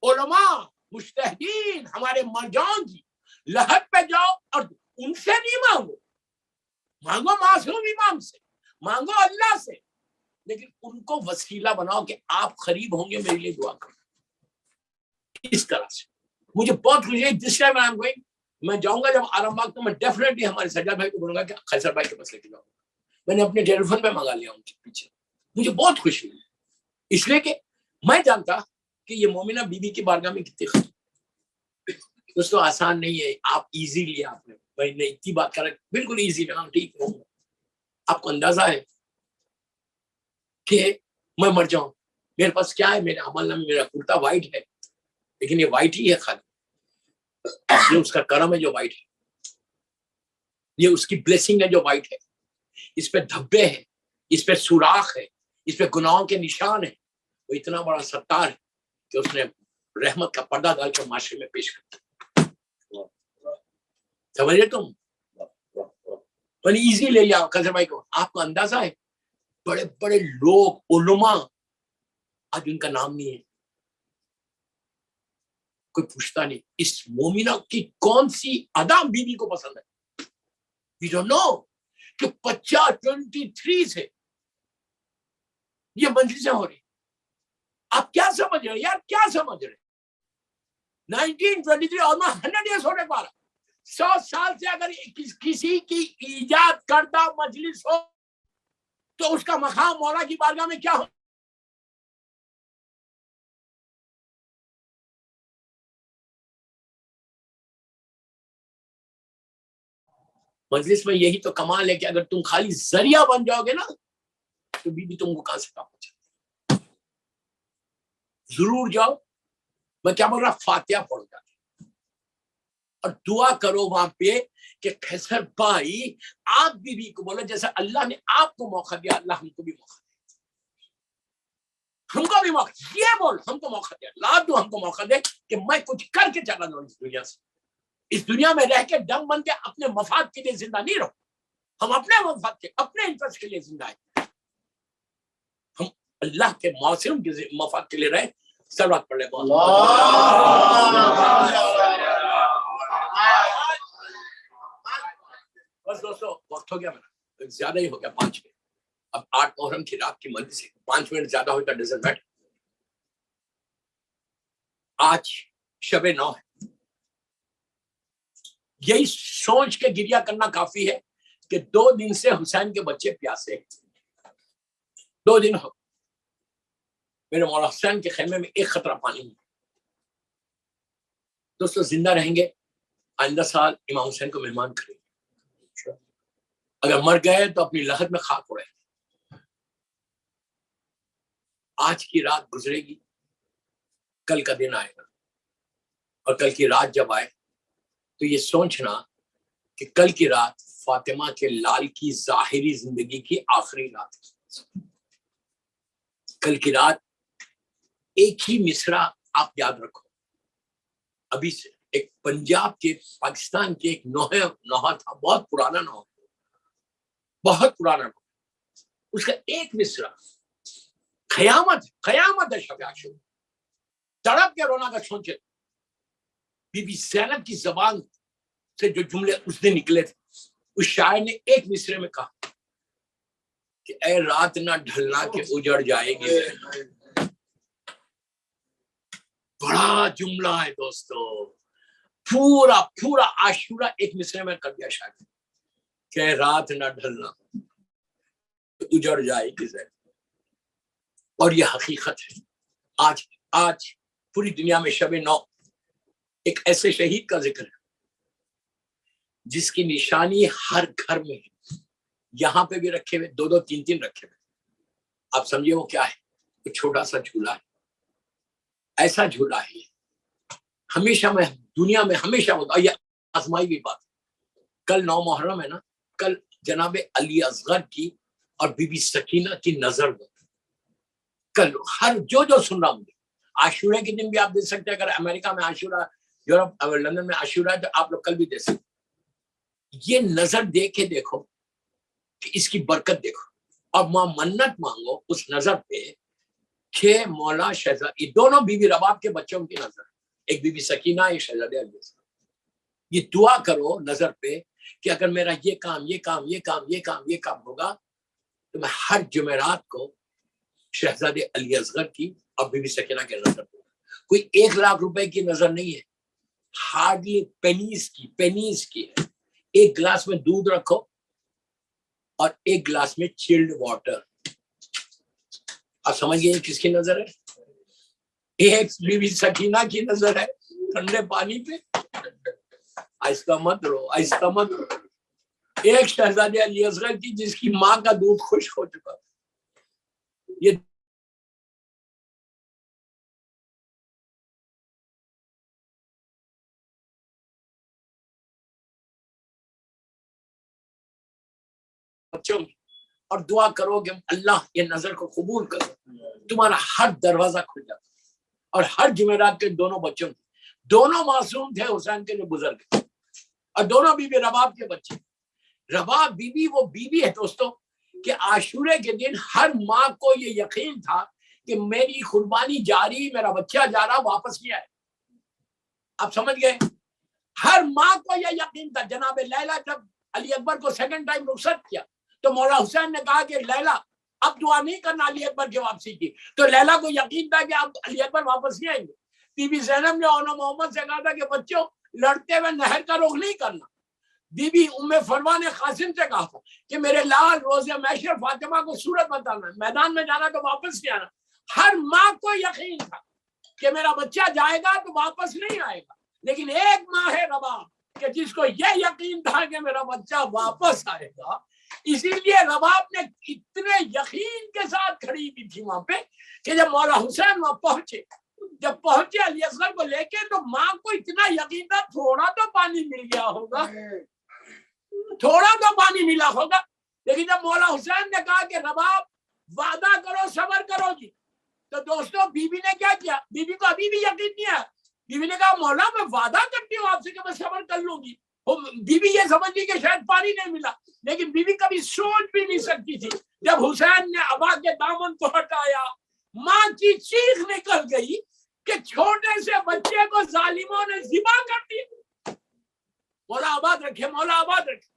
علماء مجتہدین ہمارے مرجان کی لحد پہ جاؤ اور ان سے نہیں مانگو معصوم امام سے، مانگو اللہ سے، لیکن ان کو وسیلہ بناؤ کہ آپ قریب ہوں گے، میرے لیے دعا کرو. اس طرح سے مجھے بہت خوشی ہے. جس ٹائم آئی ایم گوئنگ، میں جاؤں گا جب آرام باغ تو میں ڈیفینیٹلی ہمارے سجاد بھائی کو بولوں گا کہ خیسر بھائی کے پاس لے کے جاؤں. میں نے اپنے ٹیلی فون پہ منگا لیا ان کے پیچھے. مجھے بہت خوشی ہوئی اس لیے کہ میں جانتا کہ یہ مومنہ بی بی کی بارگاہ میں کتنی خطر اس تو آسان نہیں ہے. آپ ایزیلی آپ نے بھائی نے اتنی بات کر بالکل ایزی نا، ٹھیک ہوں. آپ کو اندازہ ہے کہ میں مر جاؤں، میرے پاس کیا ہے؟ میرے عمل نامے میرا کرتا وائٹ ہے، لیکن یہ وائٹ ہی ہے خالی. یہ اس کا کرم ہے جو وائٹ ہے، یہ اس کی بلیسنگ ہے جو وائٹ ہے. اس پہ دھبے ہیں، اس پہ سوراخ ہے، اس پہ گناہوں کے نشان ہے. وہ اتنا بڑا ستار ہے کہ اس نے رحمت کا پردہ ڈال کے معاشرے میں پیش کرتا. سمجھے تم؟ بڑی ایزی لے لیا خیسر بھائی کو. آپ کو اندازہ ہے بڑے بڑے لوگ علماء آج ان کا نام نہیں ہے، کوئی پوچھتا نہیں اس مومنہ کی کون سی ادا بی بی کو پسند ہے. We don't know کہ 23 سے یہ مجلسیں ہو رہی. آپ کیا سمجھ رہے یار، کیا سمجھ رہے؟ 1923 almost 100 years ہونے والا. 100 سال سے اگر کسی کی ایجاد کردہ مجلس ہو تو اس کا مقام مولا کی بارگاہ میں کیا ہو؟ مجلس میں یہی تو کمال ہے کہ اگر تم خالی ذریعہ بن جاؤ گے نا تو بیوی تم کو کہاں سے کام ہو جائے. ضرور جاؤ. میں کیا بول رہا، فاتحہ پڑھ جاتے اور دعا کرو وہاں پہ کہ خیسر بھائی آپ بیوی کو بولو جیسے اللہ نے آپ کو موقع دیا اللہ ہم کو بھی موقع دے، ہم کو بھی موقع. یہ بول ہم کو موقع دے، لا تو ہم کو موقع دے کہ میں کچھ کر کے چلا جاؤں اس دنیا سے. اس دنیا میں رہ کے ڈنگ بن کے اپنے مفاد کے لیے زندہ نہیں رہو. ہم اپنے مفاد کے اپنے انٹرسٹ کے لیے زندہ ہیں. ہم اللہ کے معصوم کے مفاد کے لیے رہے. سلوات پڑھ لے. بس دوستو وقت ہو گیا میرا، زیادہ ہی ہو گیا 5 منٹ. اب 8 محرم کی رات کی مجلس سے 5 منٹ زیادہ ہوتا ڈزنٹ میٹر. آج شب 9 ہے. یہی سوچ کے گریہ کرنا کافی ہے کہ 2 دن سے حسین کے بچے پیاسے ہیں. 2 دن ہو میرے مولا حسین کے خیمے میں ایک قطرہ پانی نہیں. دوستو زندہ رہیں گے آئندہ سال امام حسین کو مہمان کریں گے. اگر مر گئے تو اپنی لحد میں خاک اڑے. آج کی رات گزرے گی، کل کا دن آئے گا. اور کل کی رات جب آئے تو یہ سوچنا کہ کل کی رات فاطمہ کے لال کی ظاہری زندگی کی آخری رات ہے. کل کی رات ایک ہی مصرع آپ یاد رکھو ابھی سے. ایک پنجاب کے پاکستان کے ایک نوحہ تھا، بہت پرانا نوحہ، بہت پرانا نوحہ. اس کا ایک مصرع قیامت ہے شب عاشور. تڑپ کے رونا کا سوچے. بی بی زینب کی زبان سے جو جملے اس دن نکلے تھے، اس شاعر نے ایک مصرے میں کہا کہ اے رات نہ ڈھلنا کہ اجڑ جائے گی. بڑا جملہ ہے دوستو. پورا عاشورہ ایک مصرے میں کر دیا شاعر کہ اے رات نہ ڈھلنا اجڑ جائے گی. اور یہ حقیقت ہے. آج پوری دنیا میں شب 9 ایک ایسے شہید کا ذکر ہے جس کی نشانی ہر گھر میں ہے. یہاں پہ بھی رکھے ہوئے 2 3 رکھے ہوئے. آپ سمجھے وہ کیا ہے؟ وہ چھوٹا سا جھولا ہے. ایسا جھولا ہے ہمیشہ میں دنیا میں ہمیشہ ہوتا. یہ آزمائی ہوئی بات. کل 9 محرم ہے نا، کل جناب علی اصغر کی اور بی بی سکینہ کی نظر دو. کل ہر جو سن رہا مجھے عاشورہ کے دن بھی آپ دے سکتے ہیں. اگر امریکہ میں عاشورہ، یورپ لندن میں عاشورہ ہے تو آپ لوگ کل بھی دے سکتے. یہ نظر دے کے دیکھو کہ اس کی برکت دیکھو اور ماں منت مانگو اس نظر پہ کہ مولا شہزادی، یہ دونوں بی بی رباب کے بچوں کی نظر، ایک بی بی سکینہ ایک شہزادے علی اصغر. یہ دعا کرو نظر پہ کہ اگر میرا یہ کام ہوگا تو میں ہر جمعرات کو شہزادے علی اصغر کی اور بی بی سکینہ کے نظر دوں. کوئی 1 لاکھ روپے کی نظر نہیں ہے، ہارڈلی پینیز کی. ایک گلاس میں دودھ رکھو اور ایک گلاس میں چلڈ واٹر. آپ سمجھ گئے کس کی نظر ہے؟ ایک بی بی سکینہ کی نظر ہے ٹھنڈے پانی پہ. آہستہ مت رو. ایک شہزادے علی اصغر کی جس کی ماں کا دودھ خشک ہو چکا. یہ بچوں اور دعا کرو کہ اللہ یہ نظر کو قبول کرو. تمہارا ہر دروازہ کھل جاتا. اور ہر جمعرات کے دونوں بچوں دونوں معصوم تھے حسین کے جو گزر گئے، اور دونوں بی بی رباب کے بچے. رباب بی بی وہ بی بی ہے دوستو کہ عاشورے کے دن ہر ماں کو یہ یقین تھا کہ میری قربانی جاری، میرا بچہ جا رہا واپس نہیں آئے. آپ سمجھ گئے؟ ہر ماں کو یہ یقین تھا. جناب لیلا جب علی اکبر کو 2nd ٹائم رخصت کیا تو مولا حسین نے کہا کہ لیلا اب دعا نہیں کرنا علی اکبر کی واپسی کی. تو لیلا کو یقین تھا کہ اب علی اکبر واپس نہیں آئیں گے. بی بی زینب نے اونا محمد سے کہا تھا کہ بچوں لڑتے ہوئے نہر کا رخ نہیں کرنا. بی بی ام فروا نے قاسم سے کہا تھا کہ میرے لال روز محشر فاطمہ کو صورت بتانا، میدان میں جانا تو واپس نہیں آنا. ہر ماں کو یقین تھا کہ میرا بچہ جائے گا تو واپس نہیں آئے گا. لیکن ایک ماں ہے رباب کہ جس کو یہ یقین تھا کہ میرا بچہ واپس آئے گا، اسی لیے رباب نے اتنے یقین کے ساتھ کھڑی ہوئی تھی وہاں پہ کہ جب مولا حسین وہاں پہنچے، جب پہنچے علی اصغر کو لے کے، تو ماں کو اتنا یقین تھا تھوڑا تو پانی مل گیا ہوگا، تھوڑا تو پانی ملا ہوگا۔ لیکن جب مولا حسین نے کہا کہ رباب وعدہ کرو، صبر کرو جی، تو دوستوں بی بی نے کیا کیا؟ بی بی کو ابھی بھی یقین نہیں ہے۔ بی بی نے کہا مولا میں وعدہ کرتی ہوں آپ سے کہ میں صبر کر لوں گی۔ بی بی یہ سمجھ لی کہ شاید پانی نہیں ملا، لیکن بی بی کبھی سوچ بھی نہیں سکتی تھی جب حسین نے ابا کے دامن کو ہٹایا، ماں کی چیخ نکل گئی کہ چھوٹے سے بچے کو ظالموں نے ذبح کر دیا۔ مولا آباد رکھے، مولا آباد رکھے۔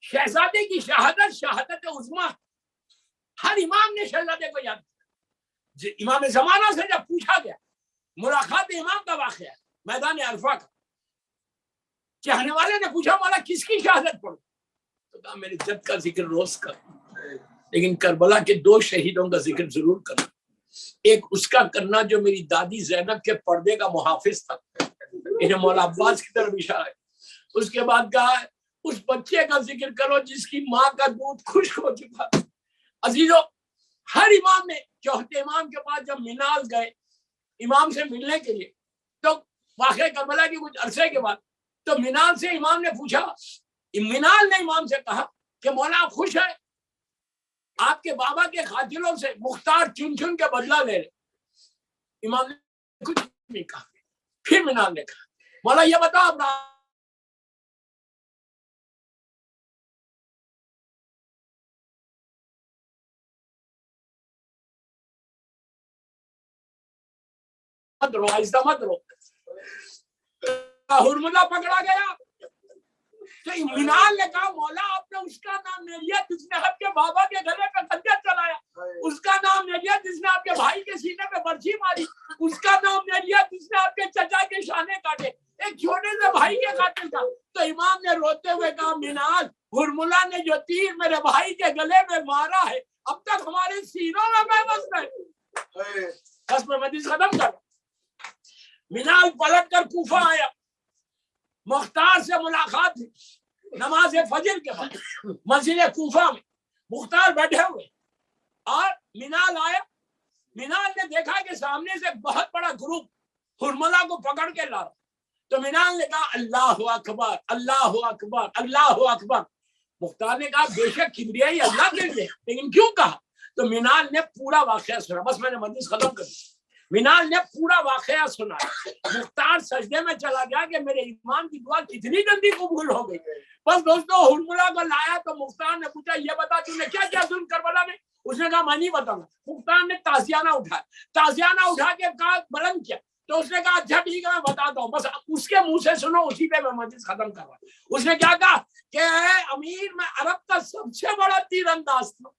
شہزادے کی شہادت شہادت عظمیٰ، ہر امام نے شہزادے کو یاد کیا۔ امام زمانہ سے جب پوچھا گیا، ملاقات امام کا واقعہ ہے میدان عرفہ کا، چاہنے والے نے پوچھا مولا کس کی شہادت پڑھو؟ تو کہا میرے جد کا ذکر روز کر، لیکن کربلا کے 2 شہیدوں کا ذکر ضرور کرنا۔ ایک اس کا کرنا جو میری دادی زینب کے پردے کا محافظ تھا، انہیں مولا عباس کی طرف اشارہ ہے۔ اس کے بعد کہا اس بچے کا ذکر کرو جس کی ماں کا دودھ خشک ہو چکا۔ عزیزو، ہر امام نے چوتھے امام کے پاس جب منال گئے امام سے ملنے کے لیے، تو واقعہ کربلا کی کچھ عرصے کے بعد تو منال سے امام نے پوچھا، منال نے امام سے کہا کہ مولا آپ خوش ہیں؟ آپ کے بابا کے قاتلوں سے مختار چن چن کے بدلہ لے رہے۔ امام نے کچھ نہیں کہا۔ پھر منال نے کہا مولا یہ بتاؤ اپنا مت رو، آہستہ مت رو۔ ہرملہ پکڑا گیا تو منال نے کہا مولا آپ نے اس کا نام نہیں لیا جس نے آپ کے بابا کے گلے پہ خنجر چلایا، اس کا نام نہیں لیا جس نے آپ کے بھائی کے سینے پہ برچھی ماری، اس کا نام نہیں لیا جس نے آپ کے چچا کے شانے کاٹے، ایک چھوٹے سے بھائی کے قاتل تھا۔ تو امام نے روتے ہوئے کہا منال، ہرملہ نے جو تیر میرے بھائی کے گلے میں مارا ہے اب تک ہمارے سینوں میں محفوظ ہے۔ بس میں حدیث ختم کر۔ منال پلٹ کر کوفہ آیا، مختار سے ملاقات ہوئی نماز فجر کے بعد مسجد کوفہ میں، مختار بیٹھے ہوئے اور منال آیا۔ منال نے دیکھا کہ سامنے سے بہت بڑا گروپ ہرملہ کو پکڑ کے لا رہا، تو منال نے کہا اللہ اکبر اللہ اکبر اللہ اکبر۔ مختار نے کہا بے شک کبریائی اللہ کے لیے، لیکن کیوں کہا؟ تو منال نے پورا واقعہ سنا۔ بس میں نے مجلس ختم کر دی۔ منال نے پورا واقعہ سنا۔ مختار سجدے میں چلا گیا کہ میرے امام کی دعا کتنی جلدی قبول ہو گئی۔ بس دوستو ہرملہ کو لایا تو مختار نے پوچھا یہ بتا تم نے کیا کیا ظلم کربلا میں؟ اس نے کہا میں نہیں بتاؤں گا۔ مختار نے تازیانہ اٹھایا، تازیانہ اٹھا کے کہا بلند کیا، تو اس نے کہا اچھا ٹھیک ہے میں بتاتا ہوں، بس اس کے منہ سے سنو، اسی پہ میں مجلس ختم کر رہا ہوں۔ اس نے کیا کہا کہ اے امیر میں عرب کا سب سے بڑا تیر انداز تھا،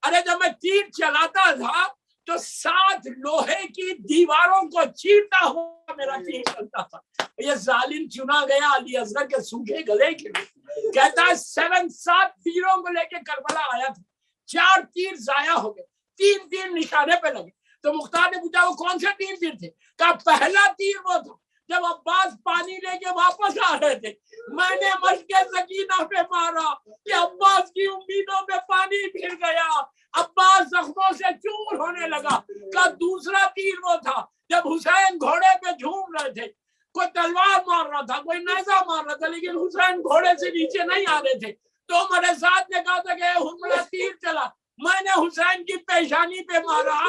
ارے جب میں تیر چلاتا تھا تو 7 لوہے کی دیواروں کو چیرتا ہوا میرا تیر چلتا تھا۔ یہ ظالم چنا گیا علی اصغر کے سوکھے گلے کے لیے، کہتا ہے 7 تیروں کو لے کے کربلا آیا تھا، 4 تیر ضائع ہو گئے، 3 تیر نشانے پہ لگے۔ تو مختار نے پوچھا وہ کون سے 3 تیر تھے؟ کہا پہلا تیر وہ تھا جب عباس پانی لے کے واپس آ رہے تھے، میں نے مشق سکینہ پہ مارا کہ عباس کی امیدوں میں پانی پھر گیا، عباس زخموں سے چور ہونے لگا۔ کا دوسرا تیر وہ تھا جب حسین گھوڑے پہ جھوم رہے تھے، کوئی تلوار مار رہا تھا کوئی نیزہ مار رہا تھا، لیکن حسین گھوڑے سے نیچے نہیں آ رہے تھے، تو میرے ساتھ نے کہا تھا کہ ہرملہ تیر چلا، میں نے حسین کی پیشانی پہ مارا،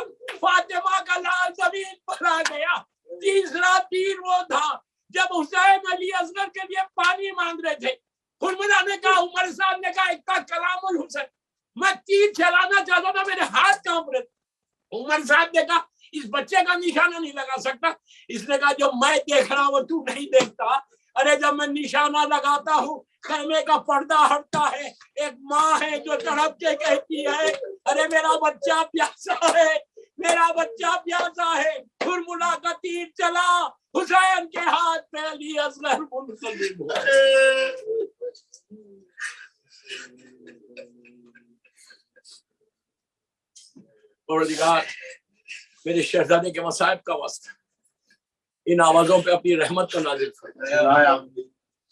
فاطمہ کا لال زمین پر آ گیا۔ تیسرا تیر وہ تھا جب حسین علی اصغر کے لیے پانی مانگ رہے تھے، ہرملہ نے کہا، عمر صاحب نے کہا ایک کلام الحسین، میں تیر چلانا چاہتا تھا میرے ہاتھ کانپ رہے تھے۔ عمر صاحب نے کہا اس بچے کا نشانہ نہیں لگا سکتا۔ اس نے کہا جو میں دیکھ رہا ہوں وہ تو نہیں دیکھتا، ارے جب میں نشانہ لگاتا ہوں خیمے کا پردہ ہٹتا ہے، ایک ماں ہے جو تڑپ کے کہتی ہے ارے میرا بچہ پیاسا ہے میرا بچہ پیاسا ہے۔ ہرملہ کا تیر چلا، حسین کے ہاتھ پہ علی اصغر منسلم ہوا۔ پروردگار میرے شہزادے کے مصائب کا واسطہ ان آوازوں پہ اپنی رحمت کا نازل فرما۔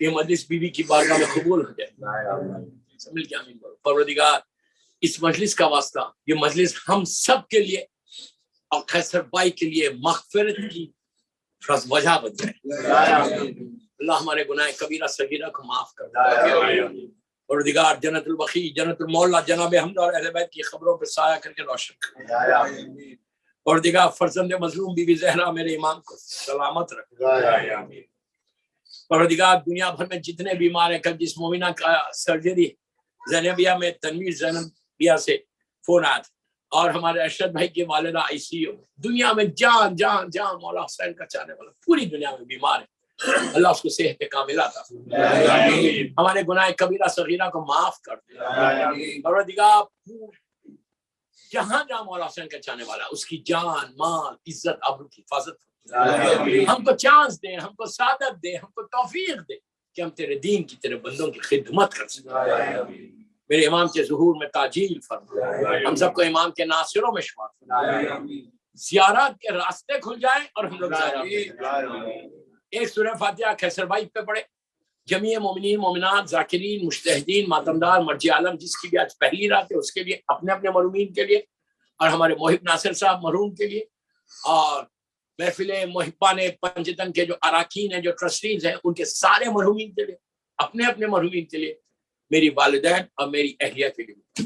یہ مجلس بیوی کی بارگاہ میں قبول ہو جائے. سب مل کے آمین بولو. پروردگار اس مجلس کا واسطہ یہ مجلس ہم سب کے لیے اور قیصر بھائی کے لیے مغفرت کی وجہ بن جائے. اللہ ہمارے گناہ کبیرہ صغیرہ کو معاف کر دے. پروردگار جنت البقیع جنت المولا جناب حمزہ اور اہل بیت کی خبروں پہ سایہ کر کے روشن کر. پروردگار فرزند مظلوم بی بی زہرا میرے امام کو سلامت رکھ. پروردگار دنیا بھر میں جتنے بیمار ہیں، کل جس مومنہ کا سرجری زینبیہ میں تنویر زینبیہ سے فون آیا تھا، اور ہمارے ارشد بھائی کے والدہ آئی سی یو، دنیا میں جان جان جان مولا حسین کا چاہنے والا پوری دنیا میں بیمار ہے. اللہ اس کو صحت کاملہ عطا فرمائے. ہمارے گناہ کبیرہ صغیرہ کو معاف کر دے. پروردگار جہاں جہاں مولا حسین کا چاہنے والا اس کی جان مال عزت آبرو کی حفاظت. ہم کو چانس دے، ہم کو سعادت دے، ہم کو توفیق دے کہ ہم تیرے دین کی تیرے بندوں کی خدمت کر سکیں. میرے امام کے ظہور میں تاجیل فرما. ہم سب کو امام کے ناصروں میں شمار فرما. زیارات کے راستے کھل جائیں اور ہم لوگ ایک سورہ فاتحہ قیصر بھائی پہ پڑھے. جمیع مومنین مومنات ذاکرین مجتہدین ماتمدار مرجع عالم جس کی بھی آج پہلی رات ہے اس کے لیے، اپنے اپنے مرحومین کے لیے، اور ہمارے محب ناصر صاحب مرحوم کے لیے، اور محفل محبان پنجتن کے جو اراکین ہیں جو ٹرسٹیز ہیں ان کے سارے مرحومین کے لیے، اپنے اپنے مرحومین کے لیے، میری والدین اور میری اہلیہ کے لیے.